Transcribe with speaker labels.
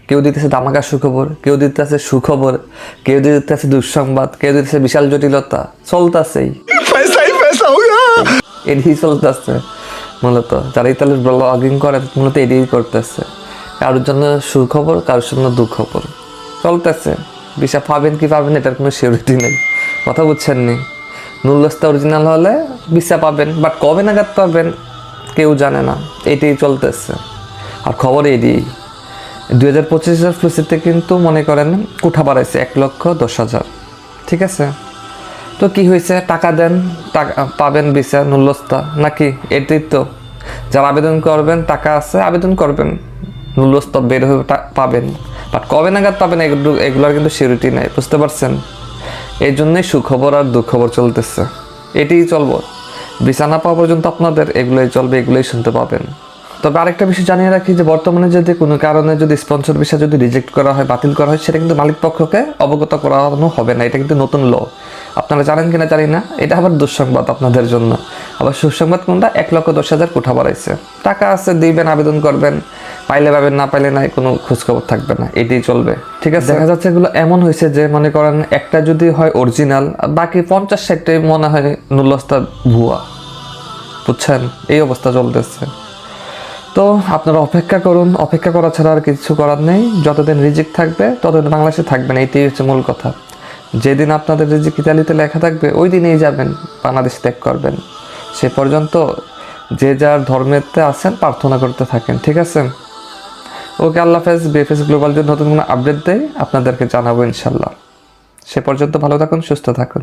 Speaker 1: কেউ দিতেছে ধামাকা সুখবর, কেউ দিতেছে সুখবর, কেউ দিতেছে দুঃসংবাদ, কেউ দিতেছে বিশাল জটিলতা। চলতেছেই, এদিকেই চলতেছে মূলত। যারা তাহলে ব্লগিং করে মূলত এদিকেই করতেছে। কারোর জন্য সুখবর, কারোর জন্য দুঃখবর চলতেছে। ভিসা পাবেন কি পাবেন এটার কোনো সিউরিটি নেই। কথা বুঝছেন নি? নুরুলস্তা অরিজিনাল হলে ভিসা পাবেন, বাট কবে নাগাদ পাবেন কেউ জানে না। এটাই চলতেছে। আর খবর এদিকেই 2025 ফ্লুসিতে কিন্তু মনে করেন কোঠা বাড়াইছে 1,10,000। ঠিক আছে, তো কি হয়েছে? টাকা দেন, টাকা পাবেন ভিসা নুরুলস্তা নাকি? এটাই তো। যারা আবেদন করবেন, টাকা আছে আবেদন করবেন, নুরুলস্তা বের হয়ে পাবেন। বাট কবে নাগাদ পাবেন এগুলোর কিন্তু সিউরিটি নেই, বুঝতে পারছেন? এই জন্যই সুখবর আর দুঃখবর চলতেছে। এটাই চলবো ভিসা না পাওয়া পর্যন্ত আপনাদের এগুলোই চলবে, এগুলোই শুনতে পাবেন। তবে আরেকটা বিষয় জানিয়ে রাখি যে বর্তমানে যদি কোনো কারণে যদি স্পন্সর ভিসা যদি রিজেক্ট করা হয়, বাতিল করা হয়, সেটা কিন্তু মালিক পক্ষকে অবগত করানো হবে না। এটা কিন্তু নতুন ল। আপনারা জানেন কিনা জানি না। এটা আবার দুঃসংবাদ আপনাদের জন্য। আবার সুসংবাদ কোনটা? 1,10,000 কোঠা বাড়াইছে। টাকা আছে, দিবেন, আবেদন করবেন, পাইলে পাবেন, না পাইলে নাই, কোনো খোঁজখবর থাকবে না। এটাই চলবে। ঠিক আছে, দেখা যাচ্ছে এগুলো এমন হয়েছে যে মনে করেন একটা যদি হয় অরিজিনাল, বাকি 50-60টাই মনে হয় নুরুলস্তা ভুয়া। বুঝছেন? এই অবস্থা চলতেছে। তো আপনারা অপেক্ষা করুন। অপেক্ষা করা ছাড়া আর কিছু করার নেই। যতদিন রিজিক থাকবে ততদিন বাংলাদেশে থাকবেন, এইটাই হচ্ছে মূল কথা। যেদিন আপনাদের রিজিক ইতালিতে লেখা থাকবে ওই দিনেই যাবেন, বাংলাদেশ ত্যাগ করবেন। সে পর্যন্ত যে যার ধর্মেতে আছেন প্রার্থনা করতে থাকেন। ঠিক আছে? ওকে, আল্লাহ হাফেজ। বিএফএস গ্লোবাল যদি নতুন কোনো আপডেট দেয় আপনাদেরকে জানাবো ইনশাল্লাহ। সে পর্যন্ত ভালো থাকুন, সুস্থ থাকুন।